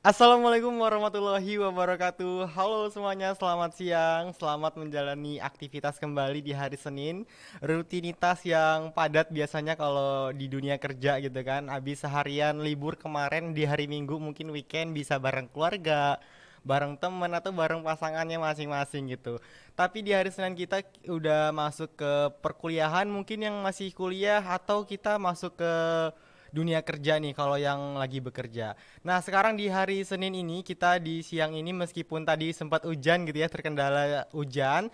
Assalamualaikum warahmatullahi wabarakatuh. Halo semuanya, selamat siang. Selamat menjalani aktivitas kembali di hari Senin. Rutinitas yang padat biasanya kalau di dunia kerja gitu kan. Habis seharian libur kemarin di hari Minggu mungkin weekend bisa bareng keluarga, bareng teman atau bareng pasangannya masing-masing gitu. Tapi di hari Senin kita udah masuk ke perkuliahan, mungkin yang masih kuliah atau kita masuk ke dunia kerja nih kalau yang lagi bekerja. Nah, sekarang di hari Senin ini kita di siang ini meskipun tadi sempat hujan gitu ya, terkendala hujan,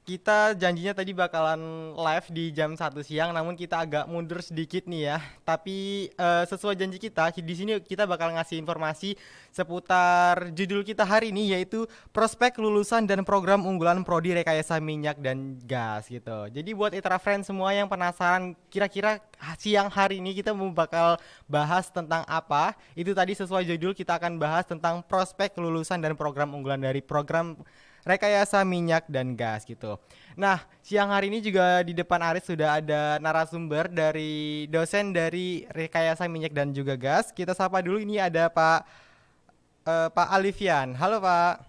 kita janjinya tadi bakalan live di jam 1 siang, namun kita agak mundur sedikit nih ya. Tapi sesuai janji kita, di sini kita bakal ngasih informasi seputar judul kita hari ini yaitu prospek lulusan dan program unggulan prodi rekayasa minyak dan gas gitu. Jadi buat Itra Friends semua yang penasaran kira-kira siang hari ini kita mau bakal bahas tentang apa? Itu tadi sesuai judul kita akan bahas tentang prospek lulusan dan program unggulan dari program rekayasa minyak dan gas gitu. Nah, siang hari ini juga di depan Aris sudah ada narasumber dari dosen dari rekayasa minyak dan juga gas. Kita sapa dulu, ini ada Pak Alifian. Halo Pak.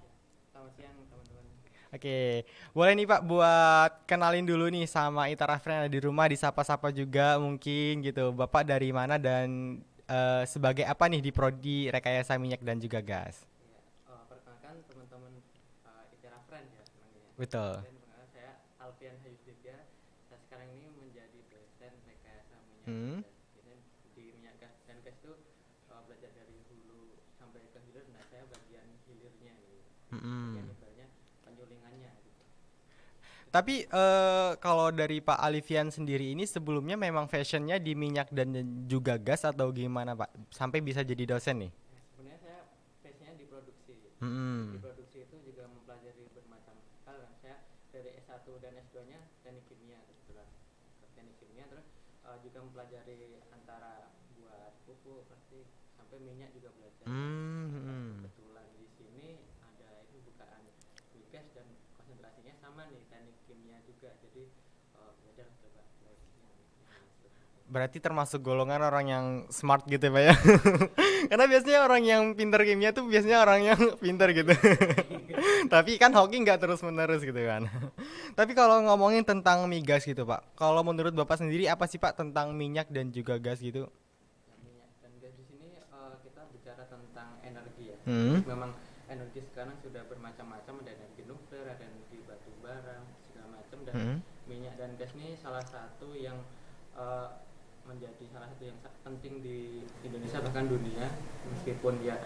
Selamat siang teman-teman. Oke, boleh nih Pak buat kenalin dulu nih sama Itara Friend yang ada di rumah, disapa-sapa juga mungkin gitu. Bapak dari mana dan sebagai apa nih di prodi rekayasa minyak dan juga gas? Ya, perkenalkan teman-teman Itera Friend ya namanya. Betul. Dan perkenalkan saya Alfian Hayusdika. Saya sekarang ini menjadi dosen rekayasa minyak dan Hmm. gas. Ini di minyak gas dan gas itu belajar dari hulu sampai ke hilir. Nah saya bagian hilirnya nih. Bagian Mm-mm. ibaratnya penyulingannya gitu. Itu Tapi kalau dari Pak Alifian sendiri ini sebelumnya memang fashionnya di minyak dan juga gas atau gimana Pak? Sampai bisa jadi dosen nih? ya, sebenarnya saya passionnya di produksi. Jadi di Hmm. produksi itu juga mempelajari bermacam hal. Saya dari S1 dan S2-nya teknik kimia kebetulan. Teknik kimia terus juga mempelajari antara buat pupuk, plastik sampai minyak juga belajar. Nah, Hmm. kebetulan di sini ada itu bukaan migas dan konsentrasinya sama nih teknik kimia juga. Jadi belajar coba yang masuk. Berarti termasuk golongan orang yang smart gitu ya Pak ya? Karena biasanya orang yang pinter kimia tuh biasanya orang yang pinter gitu. Iya hoki. Tapi kan hoki nggak terus menerus gitu kan. Tapi kalau ngomongin tentang migas gitu Pak, kalau menurut Bapak sendiri apa sih Pak tentang minyak dan juga gas gitu? Nah, minyak dan gas di sini kita bicara tentang energi ya. Jadi Hmm. memang energi sekarang sudah bermacam-macam, ada energi nuklir, ada energi batu bara, segala macam. Dan Hmm. minyak dan gas ini salah satu yang eh, menjadi salah satu yang penting di Indonesia bahkan dunia. Meskipun ya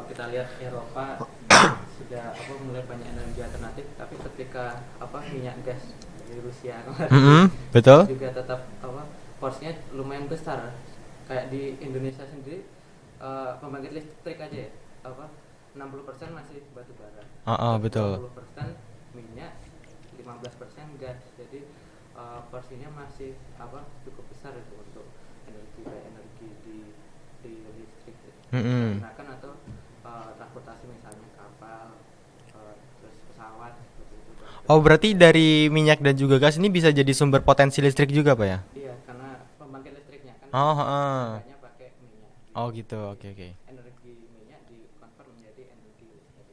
kita lihat Eropa sudah mulai banyak energi alternatif, tapi ketika minyak gas dari Rusia kemarin Hmm. itu Betul? juga tetap porsinya lumayan besar. Kayak di Indonesia sendiri pembangkit listrik aja ya 60% masih batu bara, Ah, betul. 20% minyak, 15% gas. Jadi porsinya masih cukup besar itu untuk energi kayak energi di listrik Hmm. digunakan atau transportasi misalnya kapal, terus pesawat seperti itu dan Oh, kereta berarti api. dari minyak dan juga gas ini bisa jadi sumber potensi listrik juga, Pak ya? Iya, karena pembangkit listriknya kan Oh, heeh. tenaganya pakai minyak Oh gitu. gitu, Jadi oke oke. energi minyak dikonvert menjadi energi listrik.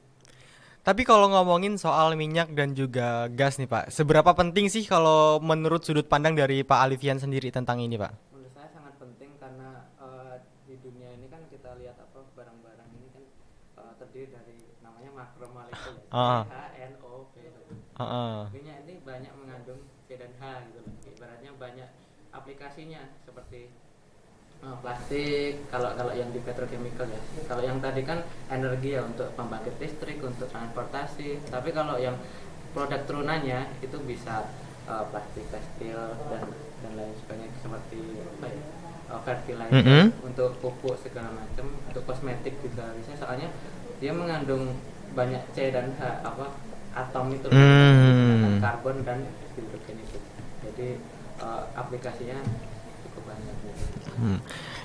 Tapi kalau ngomongin soal minyak dan juga gas nih, Pak, seberapa penting sih kalau menurut sudut pandang dari Pak Alifian sendiri tentang ini, Pak? Menurut saya sangat penting karena di dunia ini kan kita lihat barang-barang ini kan terdiri dari namanya makromolekul ya. Ah, CHNO. heeh. Minyak ini banyak mengandung C dan H gitu loh. Ibaratnya banyak aplikasinya seperti plastik kalau kalau yang di petrochemical ya. Kalau yang tadi kan energi ya untuk pembangkit listrik, untuk transportasi. Tapi kalau yang produk turunannya itu bisa plastik tekstil dan lain sebagainya seperti fertilizer Mm-mm. untuk pupuk segala macam, untuk kosmetik juga bisa. Soalnya dia mengandung banyak C dan H atom itu loh, yang digunakan Hmm. karbon dan hidrogen itu. Jadi aplikasinya cukup banyak gitu. Hmm.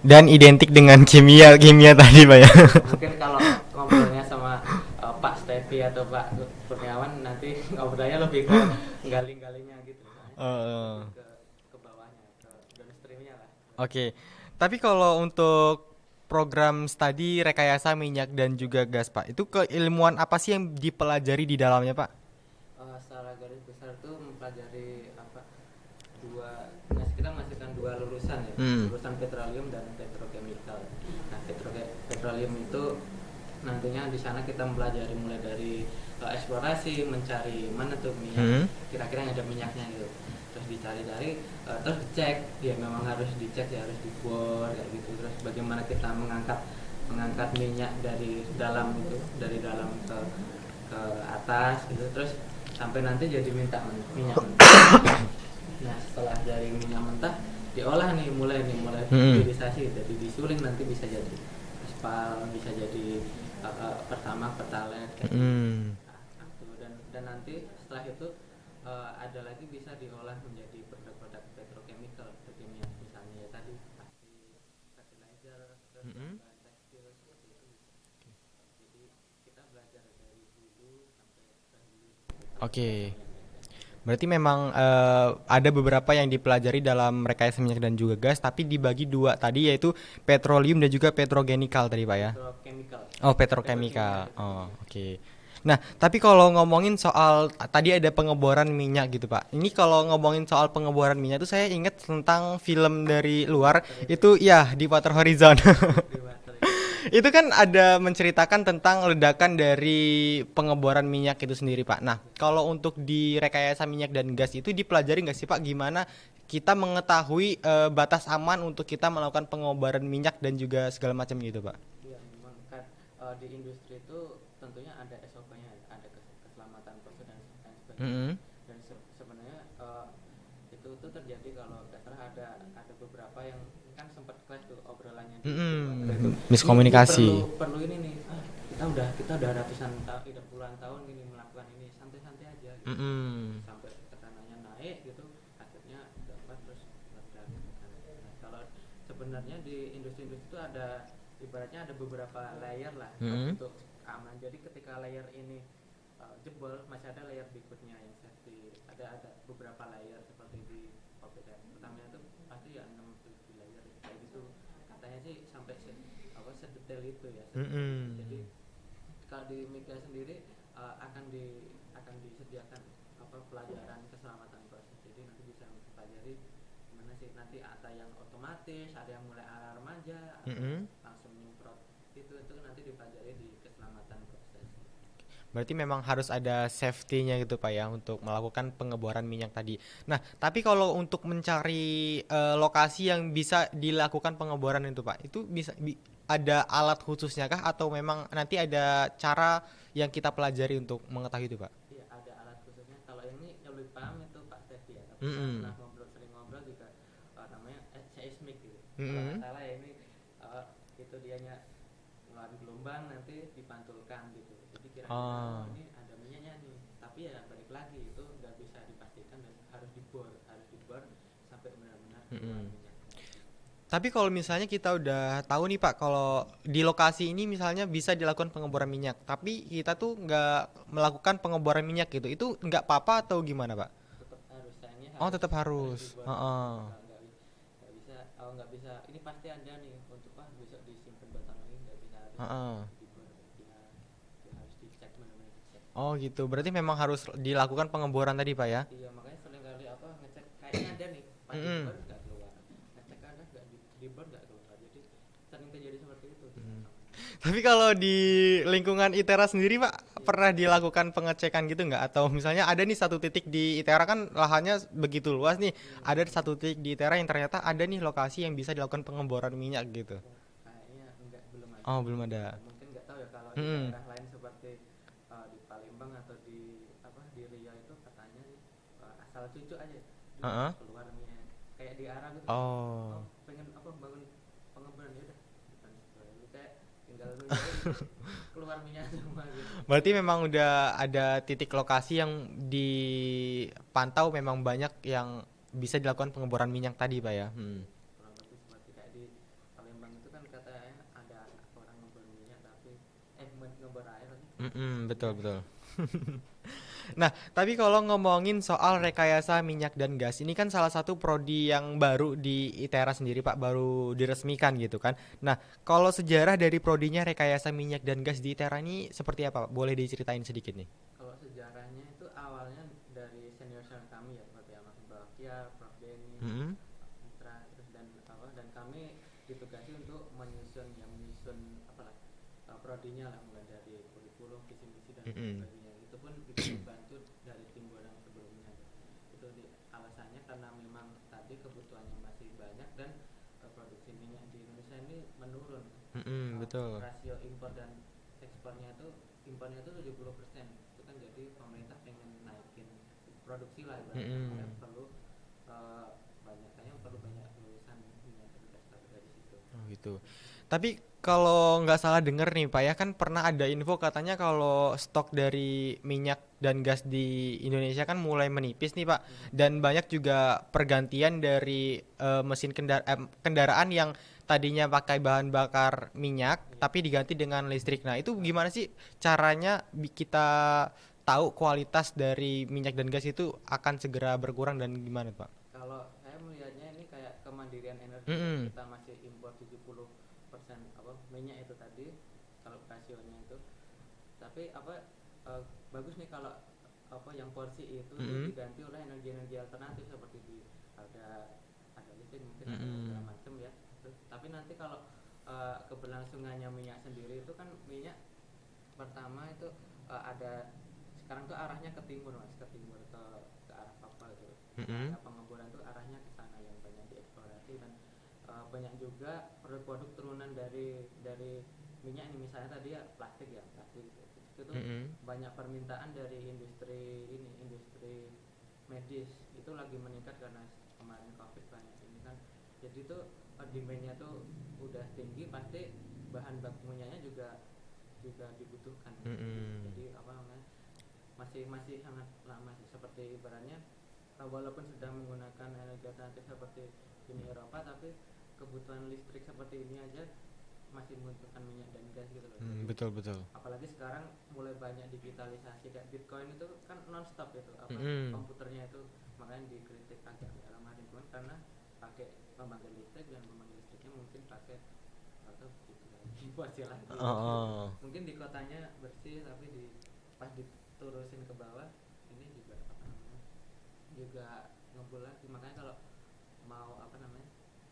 Dan identik dengan kimia kimia tadi, Pak ya. Mungkin kalau ngobrolnya sama Pak Stevi atau Pak Kurniawan nanti ngobrolnya lebih ke gali-galinya gitu. Soalnya saya Eh, lebih ke bawahnya, ke downstreamnya lah. Oke. Tapi kalau untuk program studi rekayasa minyak dan juga gas, Pak. Itu keilmuan apa sih yang dipelajari di dalamnya, Pak? Secara garis besar itu mempelajari apa kita menghasilkan dua lulusan ya, lulusan petroleum dan petrokimikal. Nah, petroleum itu nantinya di sana kita mempelajari mulai dari eksplorasi, mencari mana tuh minyak, kira-kira yang ada minyaknya gitu. Terus dicari-cari, terus dicek, ya memang harus dicek ya, harus dibor kayak gitu. Terus bagaimana kita mengangkat minyak dari dalam itu, dari dalam ke atas gitu, terus sampai nanti jadi minyak mentah. Nah, setelah dari minyak mentah diolah nih, mulai hilirisasi, jadi disuling, nanti bisa jadi aspal, bisa jadi pertamax, pertalite kayak gitu. Dan nanti setelah itu ada lagi bisa diolah menjadi produk-produk petrochemical, petrokimia, misalnya ya tadi plastik, fertilizer, terus bahan tekstil seperti itu. Jadi kita belajar dari hulu sampai ke hilir. Oke. Berarti memang ada beberapa yang dipelajari dalam rekayasa minyak dan juga gas, tapi dibagi dua tadi, yaitu petroleum dan juga petrochemical tadi, Pak ya. Petrochemical. Oh, petrochemical. Oh, oke. Nah, tapi kalau ngomongin soal tadi ada pengeboran minyak gitu, Pak. Ini kalau ngomongin soal pengeboran minyak itu saya ingat tentang film dari luar itu ya, Deepwater Horizon. Itu kan ada menceritakan tentang ledakan dari pengeboran minyak itu sendiri, Pak. Nah, kalau untuk di rekayasa minyak dan gas itu dipelajari nggak sih, Pak, gimana kita mengetahui batas aman untuk kita melakukan pengeboran minyak dan juga segala macam gitu, Pak? Iya, memang kan di industri itu tentunya ada SOP-nya, ada keselamatan prosedur dan lain sebagainya. Dan sebenarnya itu tuh terjadi kalau nggak salah ada beberapa yang kan sempat clash tuh obrolannya di itu. Miskomunikasi. Ini perlu ini nih. Kita udah ratusan tahun, udah puluhan tahun gini melakukan ini, santai-santai aja gitu. Sampai tekanannya naik gitu, akhirnya dapat terus meledak. Nah, kalau sebenarnya di industri-industri itu ada ibaratnya ada beberapa layer lah untuk keamanan. Jadi ketika layer ini jebol, masih ada layer berikutnya yang safety. Ada beberapa layer seperti di komputer. Pertamanya itu pasti ya 6-7 layer kayak gitu. Katanya sih sampai sedetail itu ya. Jadi kalau di Mika sendiri akan disediakan pelajaran keselamatan proses. Jadi nanti bisa mempelajari gimana sih, nanti ada yang otomatis, ada yang mulai ala remaja, langsung nyemprot, itu nanti dipelajari di keselamatan proses. Berarti memang harus ada safety-nya gitu, Pak ya, untuk melakukan pengeboran minyak tadi. Nah, tapi kalau untuk mencari lokasi yang bisa dilakukan pengeboran itu, Pak, itu bisa ada alat khususnya kah, atau memang nanti ada cara yang kita pelajari untuk mengetahui itu, Pak? Iya, ada alat khususnya. Kalau ini yang lebih paham itu Pak Stevi ya. Tapi saya pernah sering ngobrol juga, namanya seismik gitu. Kalau nggak salah ya, ini itu dianya ngeluarin gelombang, nanti dipantulkan gitu. Jadi kira-kira ini ada minyaknya nih. Tapi ya balik lagi, itu nggak bisa dipastikan dan harus dibor sampai benar-benar keluar minyak. Tapi kalau misalnya kita udah tahu nih, Pak, kalau di lokasi ini misalnya bisa dilakukan pengeboran minyak, tapi kita tuh nggak melakukan pengeboran minyak gitu, itu nggak apa-apa atau gimana, Pak? Tetap harus, sayangnya Oh, tetap harus. dibor. Nggak bisa ini pasti ada nih untuk besok disimpan batang ini, nggak bisa harus dibor. Dia harus dicek, benar-benar dicek. Oh gitu, berarti memang harus dilakukan pengeboran tadi, Pak ya? Iya, makanya sering kali ngecek kayaknya ada nih, pas dibor nggak keluar, ngecek ada nggak dibor nggak keluar, jadi sering terjadi seperti itu. Tapi kalau di lingkungan ITERA sendiri, Pak, pernah dilakukan pengecekan gitu nggak? Atau misalnya ada nih satu titik di ITERA, kan lahannya begitu luas nih, ada satu titik di ITERA yang ternyata ada nih lokasi yang bisa dilakukan pengeboran minyak gitu. Kayaknya belum ada. Oh, belum ada. Mungkin nggak tahu ya kalau di daerah lain seperti di Palembang atau di Riau itu katanya sih asal cucu aja keluar minyak kayak di arah gitu. Pengen bangun pengeboran, ya udah bukan itu, kayak tinggal nunggu keluar minyak semua gitu. Berarti memang udah ada titik lokasi yang dipantau, memang banyak yang bisa dilakukan pengeboran minyak tadi, Pak ya. Kurang lebih seperti kayak di Palembang itu kan katanya ada orang ngebor minyak tapi ngebor air. Betul. Nah, tapi kalau ngomongin soal rekayasa minyak dan gas, ini kan salah satu prodi yang baru di ITERA sendiri, Pak, baru diresmikan gitu kan. Nah, kalau sejarah dari prodinya rekayasa minyak dan gas di ITERA ini seperti apa, Pak? Boleh diceritain sedikit nih? Kalau sejarahnya itu awalnya dari senior-senior kami ya, seperti Mas Bakia, Prof Denny, Mm-mm. Mitra, terus dan kami ditugasi untuk menyusun apalah prodinya lah, mulai dari kurikulum, visi misi dan lain Mm-mm. sebagainya. Itu pun kita dibantu dari tim yang sebelumnya. Itu alasannya karena memang tadi kebutuhannya masih banyak dan produksi minyak di Indonesia ini menurun. Mm-mm, betul. Rasio impor dan ekspornya itu, impornya itu 70%. Itu kan jadi pemerintah pengen naikin produksi lah ibaratnya, makanya Mm-mm. perlu perlu banyak lulusan minyak dan gas dari situ. Oh gitu. Tapi kalau nggak salah denger nih Pak ya, kan pernah ada info katanya kalau stok dari minyak dan gas di Indonesia kan mulai menipis nih Pak. Dan banyak juga pergantian dari kendaraan yang tadinya pakai bahan bakar minyak Iya. tapi diganti dengan listrik. Nah, itu gimana sih caranya kita tahu kualitas dari minyak dan gas itu akan segera berkurang dan gimana Pak? Kalau saya melihatnya ini kayak kemandirian energi ya. Mm-mm. Kita masih impor 70% apa minyak itu tadi, kalau rasionya itu. Tapi bagus nih kalau yang porsi itu tuh Mm-mm. diganti oleh energi-energi alternatif seperti ada listrik, mungkin ada segala Mm-mm. macam ya. Tapi nanti kalau keberlangsungannya minyak sendiri itu kan minyak pertama itu ada sekarang tuh arahnya ke timur Mas, ke timur, ke arah Papua gitu. Mm-mm. Pengemburan tuh arahnya ke sana yang banyak dieksplorasi, dan banyak juga produk-produk turunan dari minyak ini, misalnya tadi ya plastik, itu tuh Mm-mm. banyak permintaan dari industri medis, itu lagi meningkat karena kemarin covid banyak ini kan, jadi tuh demandnya tuh udah tinggi, pasti bahan baku minyaknya juga juga dibutuhkan. Mm-mm. Jadi apa namanya, masih sangat lama sih, seperti ibaratnya walaupun sudah menggunakan energi alternatif seperti Uni Eropa, tapi kebutuhan listrik seperti ini aja masih membutuhkan minyak dan gas gitu loh. Jadi Betul betul. apalagi sekarang mulai banyak digitalisasi, kayak Bitcoin itu kan non-stop itu Mm-mm. komputernya itu, makanya dikritik agak ramah lingkungan karena pakai pembangkit listrik, dan pembangkit listriknya mungkin pakai atau gitu lagi fosil lagi Oh, oh. mungkin di kotanya bersih, tapi pas diturusin ke bawah ini juga apa namanya, juga ngebul lagi. Makanya kalau mau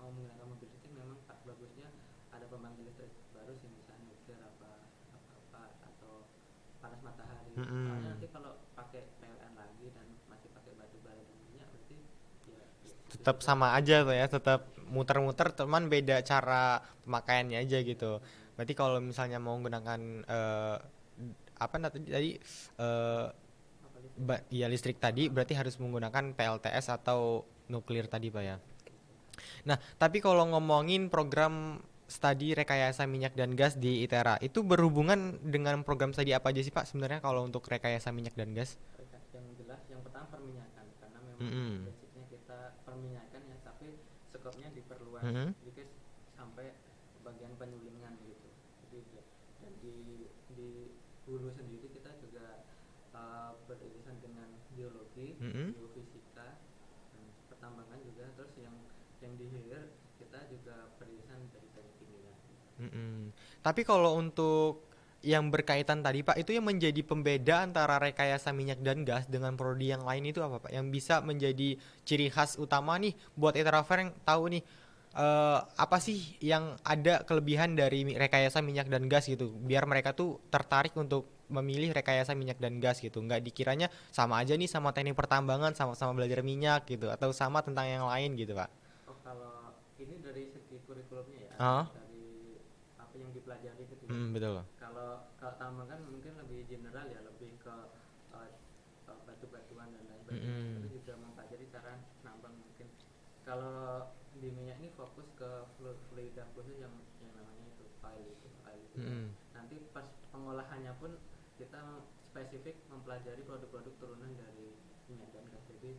menggunakan mobil listrik memang bagusnya ada pembangkit listrik baru sih, misalnya nuklir apa atau panas matahari. Soalnya Mm-mm. nanti kalau pakai PLN lagi dan masih pakai batu bara dan minyak, berarti ya Tetap situ-situ sama aja. aja tuh ya, tetap muter-muter, teman beda cara pemakaiannya aja gitu. Berarti kalau misalnya mau menggunakan apa tadi eh, Apa listrik? ya listrik tadi berarti harus menggunakan PLTS atau nuklir tadi Pak ya. Nah, tapi kalau ngomongin program studi rekayasa minyak dan gas di ITERA, itu berhubungan dengan program studi apa aja sih Pak sebenarnya kalau untuk rekayasa minyak dan gas? Yang jelas yang pertama perminyakan, karena memang Mm-mm. basicnya kita perminyakan ya, tapi skopnya diperluas Mm-mm. sedikit sampai bagian penyulingan gitu. Jadi dan di hulu sendiri kita juga beririsan dengan geologi, Mm-mm. geofisika, dan pertambangan juga. Terus yang di hilir kita juga beririsan dari teknik kimia. Mm-mm. Tapi kalau untuk yang berkaitan tadi Pak, itu yang menjadi pembeda antara rekayasa minyak dan gas dengan prodi yang lain itu apa Pak? Yang bisa menjadi ciri khas utama nih buat Eterafair yang tahu nih apa sih yang ada kelebihan dari rekayasa minyak dan gas gitu, biar mereka tuh tertarik untuk memilih rekayasa minyak dan gas gitu, nggak dikiranya sama aja nih sama teknik pertambangan, sama-sama belajar minyak gitu, atau sama tentang yang lain gitu Pak. Oh, kalau ini dari segi kurikulumnya ya, Ah, dari apa yang dipelajari gitu ya. betul. Kalau tambang kan mungkin lebih general ya, lebih ke uh, batu-batuan dan lain sebagainya. Tapi Mm-mm. juga mempelajari cara nambang mungkin. Kalau di minyak ini fokus ke fluida khusus yang namanya itu oil itu ya. Mm-mm. Nanti pas pengolahannya pun kita spesifik mempelajari produk-produk turunan dari minyak dan gas. Jadi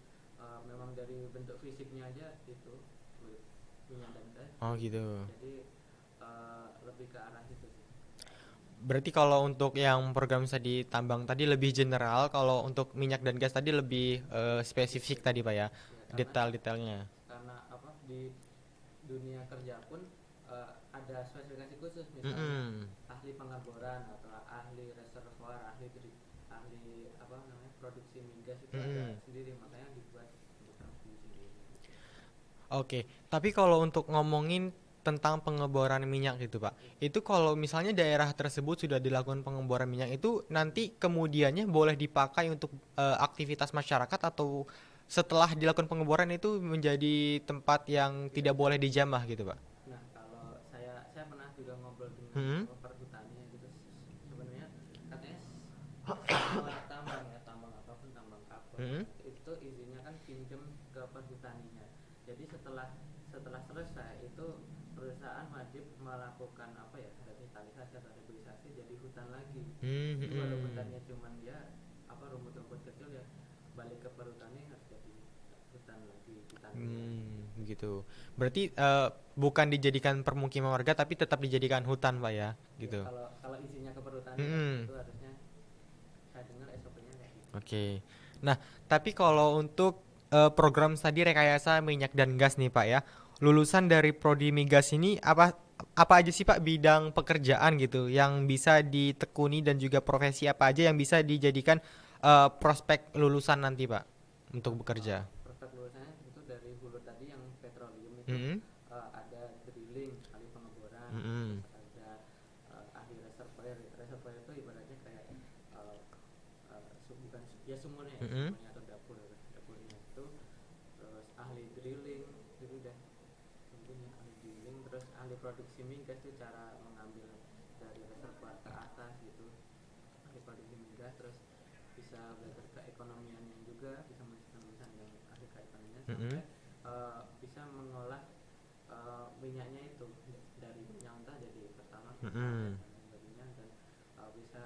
memang dari bentuk fisiknya aja itu fluid minyak dan gas. Oh gitu. Jadi lebih ke arah itu sih. Berarti kalau untuk yang program studi tambang tadi lebih general, kalau untuk minyak dan gas tadi lebih spesifik spesifik tadi Pak ya, ya, detail-detailnya. karena apa di dunia kerja pun ada spesifikasi khusus, misalnya Mm-mm. ahli pengeboran atau ahli reservoir, ahli apa namanya produksi migas itu ada Mm-mm. sendiri, makanya dibuat untuk produksi sendiri gitu. Oke, tapi kalau untuk ngomongin tentang pengeboran minyak gitu Pak, Iya. itu kalau misalnya daerah tersebut sudah dilakukan pengeboran minyak itu nanti kemudiannya boleh dipakai untuk aktivitas masyarakat atau setelah dilakukan pengeboran itu menjadi tempat yang Iya. tidak boleh dijamah gitu Pak? Nah, kalau saya pernah juga ngobrol dengan Mm-mm. apa perhutani gitu, sebenarnya katanya semua tambang ya, tambang apapun, tambang kapur Mm-mm. itu izinnya kan pinjem ke perhutaninya. Jadi setelah setelah selesai itu perusahaan wajib melakukan apa ya, revitalisasi atau reboisasi jadi hutan lagi. Jadi walaupun Mm-mm. tadinya cuman ya apa rumput-rumput kecil ya, balik ke perhutani harus jadi hutan lagi, ditanamin lagi gitu. Gitu. Berarti bukan dijadikan permukiman warga tapi tetap dijadikan hutan Pak ya, Ya gitu. kalau kalau izinnya ke perhutani ya Mm-mm. itu harusnya, saya dengar SOP-nya kayak gitu. Oke. Nah, tapi kalau untuk program studi rekayasa minyak dan gas nih Pak ya, lulusan dari prodi migas ini apa apa aja sih Pak bidang pekerjaan gitu yang bisa ditekuni dan juga profesi apa aja yang bisa dijadikan prospek lulusan nanti Pak untuk bekerja? Prospek lulusannya itu dari hulu tadi yang petroleum itu Mm-mm. ada drilling, ahli pengeboran, Mm-mm. terus ada ahli reservoir. Reservoir itu ibaratnya kayak bukan ya sumurnya, ya Mm-mm. sumurnya atau dapurnya itu. Terus ahli drilling itu udah tentunya ahli drilling, terus ahli produksi migas itu cara mengambil dari reservoir ke atas gitu, ahli produksi migas. Terus bisa belajar keekonomiannya juga, bisa melanjutkan lulusan yang ahli keekonomian Mm-mm. sampai bisa mengolah minyaknya itu dari minyak mentah jadi pertama gas dan Mm-mm. lain sebagainya, dan bisa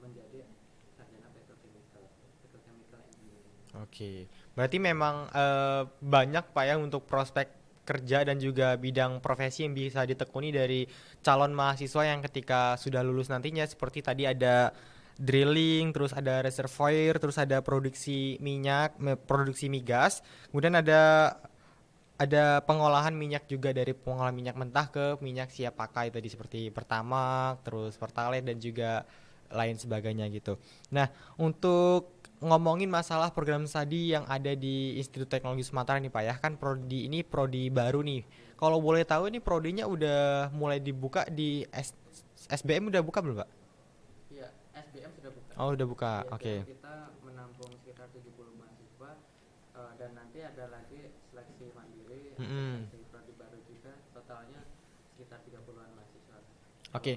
menjadi sarjana petrochemical engineering. Oke, berarti memang banyak Pak ya untuk prospek kerja dan juga bidang profesi yang bisa ditekuni dari calon mahasiswa yang ketika sudah lulus nantinya seperti tadi ada drilling, terus ada reservoir, terus ada produksi minyak, produksi migas, kemudian ada pengolahan minyak juga dari pengolahan minyak mentah ke minyak siap pakai tadi seperti Pertamax, terus Pertalite dan juga lain sebagainya gitu. Nah, untuk ngomongin masalah program studi yang ada di Institut Teknologi Sumatera nih Pak ya, kan prodi ini prodi baru nih. Ya, Kalau boleh tahu ini prodinya udah mulai dibuka di SBM udah buka belum Pak? ya SBM sudah buka. Oh udah buka, Di oke. SBM kita menampung sekitar 70 mahasiswa, dan nanti ada lagi seleksi mandiri atau Mm-mm. seleksi prodi baru juga, totalnya sekitar 30-an mahasiswa. Kalau Oke.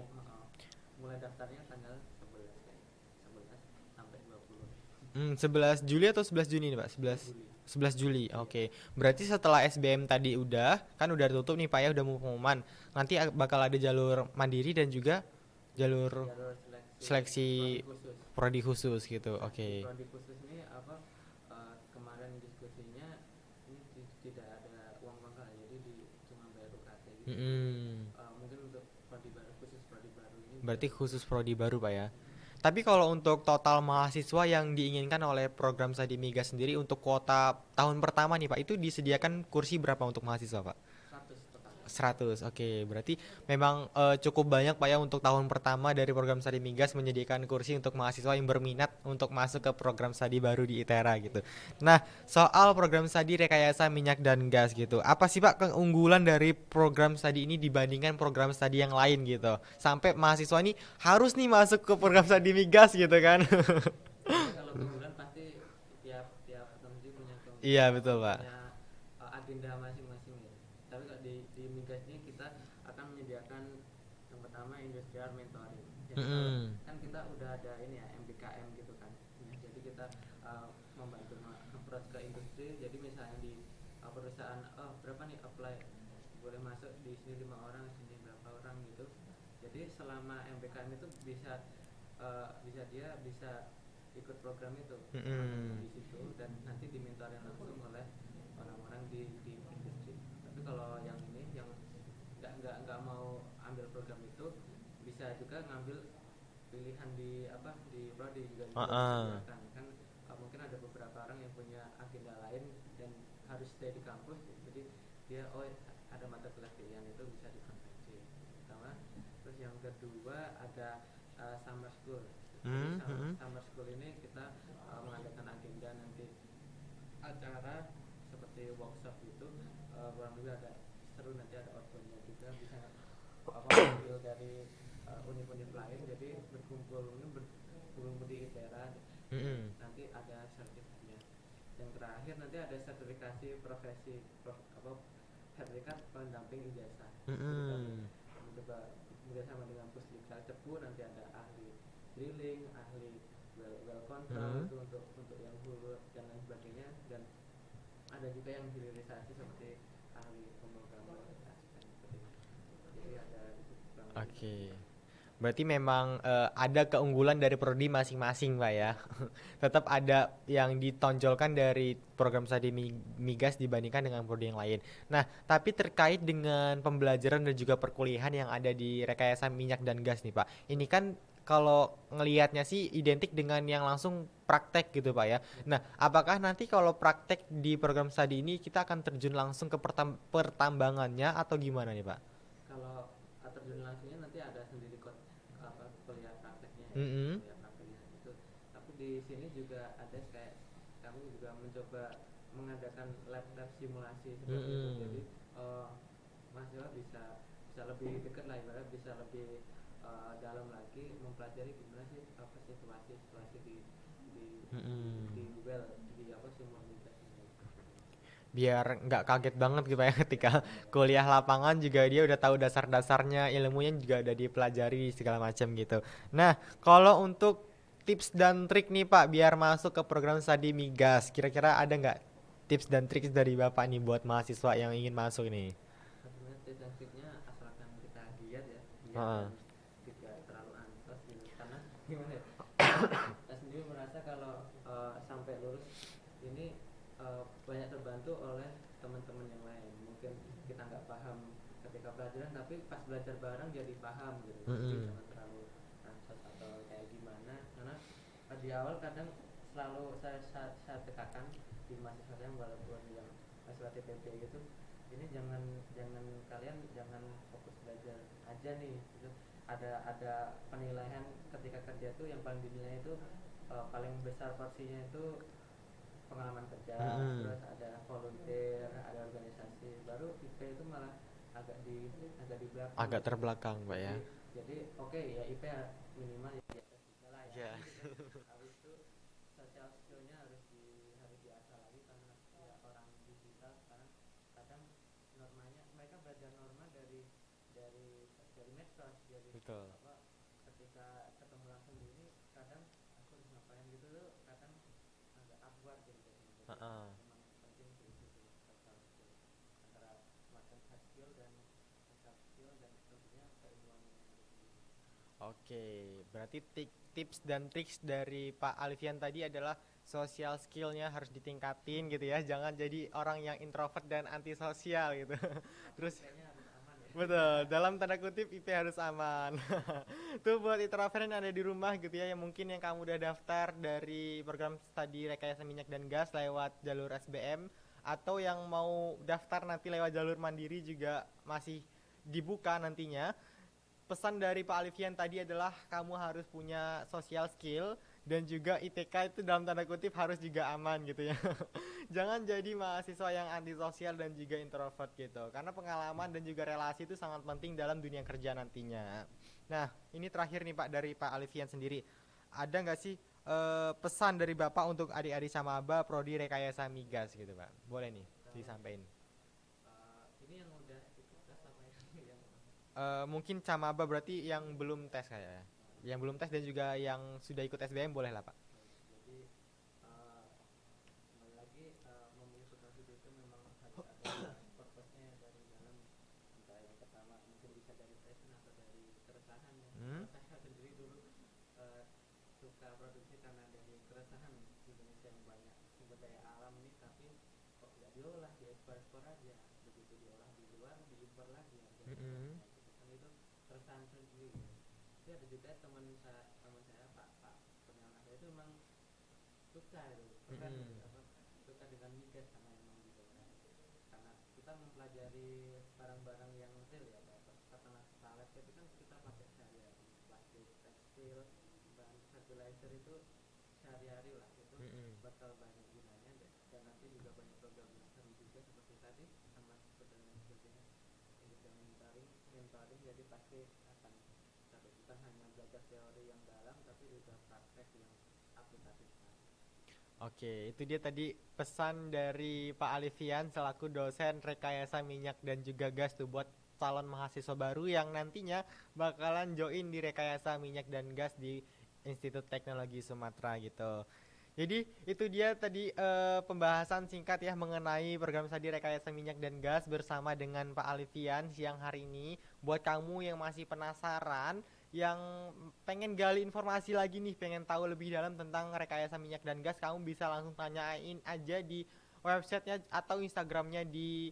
mulai daftarnya tanggal 11 kayaknya, 11 sampai 20 11 Juli atau 11 Juni nih Pak? 11 Juli. 11 Juli. Iya. Oke. Berarti setelah SBM tadi udah, kan udah tutup nih Pak ya, udah mau pengumuman. Nanti bakal ada jalur mandiri dan juga jalur Jalur seleksi seleksi prodi khusus. prodi khusus gitu. Nah, di Oke. prodi khusus ini apa, kemarin diskusinya ini tidak ada uang bakal, jadi cuma bayar UKT gitu. Jadi Mm-mm. mungkin untuk prodi baru, khusus prodi baru ini Berarti bayar khusus UKT. prodi baru Pak ya. Tapi kalau untuk total mahasiswa yang diinginkan oleh program studi Migas sendiri untuk kuota tahun pertama nih Pak, itu disediakan kursi berapa untuk mahasiswa Pak? 100 total. 100, oke. Berarti memang cukup banyak Pak ya untuk tahun pertama dari program studi Migas menyediakan kursi untuk mahasiswa yang berminat untuk masuk ke program studi baru di ITERA gitu. Nah, soal program studi rekayasa minyak dan gas gitu. Apa sih Pak keunggulan dari program studi ini dibandingkan program studi yang lain gitu? Sampai mahasiswa ini harus nih masuk ke program studi Migas gitu kan? Sebenarnya kalau keunggulan pasti tiap tiap teknologi punya Iya, keunggulan atau betul Pak. punya agenda masing-masing ya. Tapi kalau di migas ini kita akan menyediakan yang pertama industrial mentoring. Jadi kalau Mm-mm. kan kita udah ada ini ya MBKM gitu kan. Ya, jadi kita membantu approach ke industri. Jadi misalnya di perusahaan, oh berapa nih apply, boleh masuk di sini 5 orang, sini berapa orang gitu. Jadi selama MBKM itu bisa dia bisa ikut program itu, magang Mm-mm. di situ, dan nanti dimentorin langsung oleh orang-orang di industri. Tapi kalau yang ini yang nggak mau ambil program itu, bisa bisa juga ngambil pilihan di apa di prodi juga juga Heeh. disediakan kan. Mungkin ada beberapa orang yang punya agenda lain dan harus stay di kampus, jadi dia ada mata kuliah pilihan itu bisa dikonversi pertama. Terus yang kedua ada summer school. Jadi Hmm. summer school ini kita mengadakan agenda nanti acara seperti workshop gitu, kurang lebih ada seru, nanti ada outboundnya juga, bisa apa ambil dari univ-univ lain, jadi berkumpul di ITERA, dan Hmm. nanti ada sertifikatnya. Yang terakhir nanti ada sertifikasi profesi apa sertifikat pendamping ijazah. Jadi kami Hmm. mencoba bekerjasama dengan Pusdiklat Cepu, nanti ada ahli drilling, ahli well control Hmm. itu untuk yang hulu dan lain sebagainya, dan ada juga yang hilirisasi seperti ahli pemrograman asisten seperti itu. Jadi ada kurang lebih Oke. gitu. Berarti memang ada keunggulan dari prodi masing-masing, Pak ya. Tetap ada yang ditonjolkan dari program studi migas dibandingkan dengan prodi yang lain. Nah, tapi terkait dengan pembelajaran dan juga perkuliahan yang ada di rekayasa minyak dan gas nih, Pak. Ini kan kalau ngelihatnya sih identik dengan yang langsung praktek gitu, Pak ya. Ya, Nah, apakah nanti kalau praktek di program studi ini kita akan terjun langsung ke pertambangannya atau gimana nih, Pak? kalau terjun langsungnya nanti ada sendiri apa kuliah prakteknya ya, Mm-mm. kuliah prakteknya itu. Tapi di sini juga ada kayak kami juga mencoba mengadakan lab simulasi seperti itu. Jadi Mm-mm. mahasiswa bisa bisa lebih dekat lah, ibarat bisa lebih dalam lagi mempelajari gimana sih apa situasi di Mm-mm. di well di apa simulasi. Biar nggak kaget banget gitu ya ketika Ya, kuliah lapangan juga dia udah tahu dasar-dasarnya, ilmunya juga udah dipelajari segala macam gitu. Nah, kalau untuk tips dan trik nih Pak biar masuk ke program studi migas, kira-kira ada nggak tips dan trik dari Bapak nih buat mahasiswa yang ingin masuk nih? sebenarnya tips dan triknya asalkan kita giat ya, giat Heeh. dan tidak terlalu ansos gitu, karena gimana ya, saya sendiri merasa kalau sampai lulus ini banyak terbantu oleh teman-teman yang lain. Mungkin kita nggak paham ketika pelajaran, tapi pas belajar bareng jadi paham gitu. Jadi Mm-mm. jangan terlalu ansos atau kayak gimana, karena di awal kadang selalu saya tekankan di mahasiswa yang walaupun yang mahasiswa TPP gitu, ini jangan jangan kalian jangan fokus belajar aja nih gitu. Ada penilaian ketika kerja tuh yang paling dinilai itu paling besar porsinya itu pengalaman kerja, Mm-mm. terus ada volunteer, ada organisasi, baru IP itu malah agak di belakang Agak gitu. terbelakang Pak ya. Jadi oke, ya IP minimal ya di atas juga lah ya, Ya. gitu. Habis itu social skillnya harus diasah lagi, karena ya orang digital sekarang kadang normanya mereka belajar norma dari medsos, dari Betul. apa, ketika ketemu langsung di ini kadang aku harus ngapain gitu tuh, kadang agak awkward gitu jadinya. Jadi Heeh. memang penting sih itu sih social skill, antara semacam hard skill dan social skill, dan tentunya keilmuan itu sendiri. Oke, berarti tips dan triks dari Pak Alfian tadi adalah social skillnya harus ditingkatin gitu ya. Jangan jadi orang yang introvert dan antisosial gitu. Tapi Terus IP-nya harus aman ya. betul, dalam tanda kutip IP harus aman. Tuh buat introvert yang ada di rumah gitu ya, yang mungkin yang kamu udah daftar dari program studi rekayasa minyak dan gas lewat jalur SBM, atau yang mau daftar nanti lewat jalur mandiri juga masih dibuka nantinya. Pesan dari Pak Alifian tadi adalah kamu harus punya social skill dan juga ITK itu dalam tanda kutip harus juga aman gitu ya. Jangan jadi mahasiswa yang antisosial dan juga introvert gitu. Karena pengalaman dan juga relasi itu sangat penting dalam dunia kerja nantinya. Nah, ini terakhir nih Pak dari Pak Alifian sendiri. Ada nggak sih pesan dari Bapak untuk adik-adik sama Aba prodi rekayasa migas gitu Pak? Boleh nih Kalau disampaikan. ini yang udah ikut tes apa ya yang Mungkin Camaba berarti yang belum tes kayaknya. Yang belum tes dan juga yang sudah ikut SBM boleh lah Pak. jadi uh, kembali lagi memilih putra studi itu memang harus ada purpose-nya dari dalam, entah yang pertama mungkin bisa dari passion atau dari keresahan ya. Hmm? Kalau saya sendiri dulu uh, suka produksi karena dari keresahan di Indonesia yang banyak sumber daya alam ini, tapi kok nggak diolah, diekspor aja, begitu diolah di luar diimpor lagi harganya Mm-mm. naik gitu kan, itu keresahan sendiri gitu. ada juga teman saya Pak Kurniawan saya itu memang suka itu bahkan suka dengan migas karena memang gitu kan, karena kita mempelajari barang-barang yang real ya, kayak katakanlah palet itu kan kita pakai sehari-hari, plastik, tekstil, bahan fertilizer itu sehari-hari lah, itu bakal banyak gunanya, dan nanti juga banyak program yang seru juga seperti tadi sama seperti yang sebagainya, juga mentoring, jadi pasti akan tapi bukan hanya belajar teori yang dalam tapi juga praktek yang aplikatif. Oke, itu dia tadi pesan dari Pak Alifian selaku dosen rekayasa minyak dan juga gas tuh buat calon mahasiswa baru yang nantinya bakalan join di rekayasa minyak dan gas di Institut Teknologi Sumatera gitu. Jadi itu dia tadi pembahasan singkat ya mengenai program studi rekayasa minyak dan gas bersama dengan Pak Alifian siang hari ini. Buat kamu yang masih penasaran, yang pengen gali informasi lagi nih, pengen tahu lebih dalam tentang rekayasa minyak dan gas, kamu bisa langsung tanyain aja di websitenya atau Instagramnya di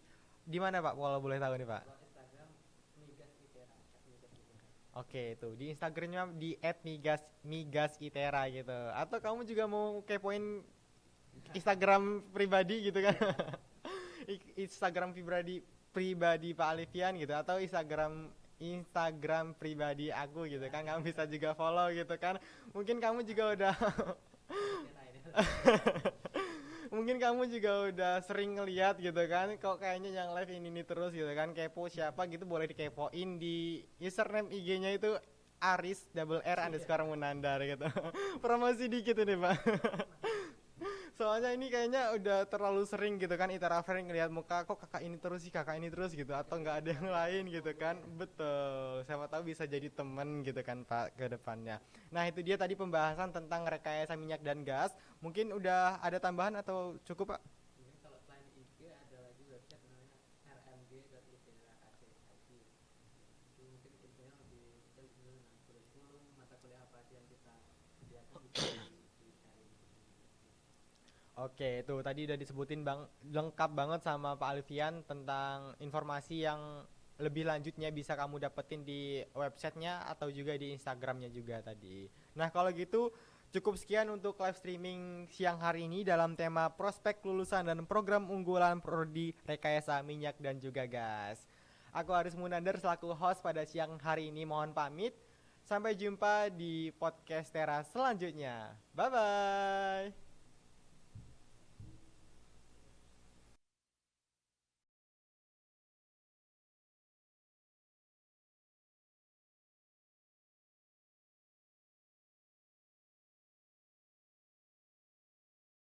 mana Pak? Kalau boleh tahu nih Pak. Kalau Instagram migas itera. Oke, itu di Instagramnya di @migasitera gitu. Atau kamu juga mau kepoin Instagram pribadi gitu kan? Instagram pribadi Pak Alifian gitu, atau Instagram pribadi aku gitu kan, kamu bisa juga follow gitu kan. Mungkin kamu juga udah mungkin kamu juga udah sering ngeliat gitu kan, kok kayaknya yang live ini terus gitu kan, kepo siapa gitu, boleh dikepoin di username IG-nya itu Aris_Munandar gitu. Promosi dikit ini Pak. Soalnya ini kayaknya udah terlalu sering gitu kan, Iterafering ngeliat muka kok kakak ini terus gitu, atau nggak ada yang lain gitu kan. Betul, siapa tahu bisa jadi temen gitu kan Pak ke depannya. Nah itu dia tadi pembahasan tentang rekayasa minyak dan gas. Mungkin udah ada tambahan atau cukup Pak? Mungkin kalau selain IG ada lagi website namanya rmg.itera.ac.id. Itu mungkin infonya lebih detail dengan kurikulum mata kuliah apa aja yang kita sediakan bisa dicari. Oke, itu tadi udah disebutin Bang, lengkap banget sama Pak Alfian tentang informasi yang lebih lanjutnya bisa kamu dapetin di websitenya atau juga di Instagramnya juga tadi. Nah kalau gitu cukup sekian untuk live streaming siang hari ini dalam tema prospek lulusan dan program unggulan prodi rekayasa minyak dan juga gas. Aku Aris Munandar selaku host pada siang hari ini mohon pamit. Sampai jumpa di podcast teras selanjutnya. Bye bye.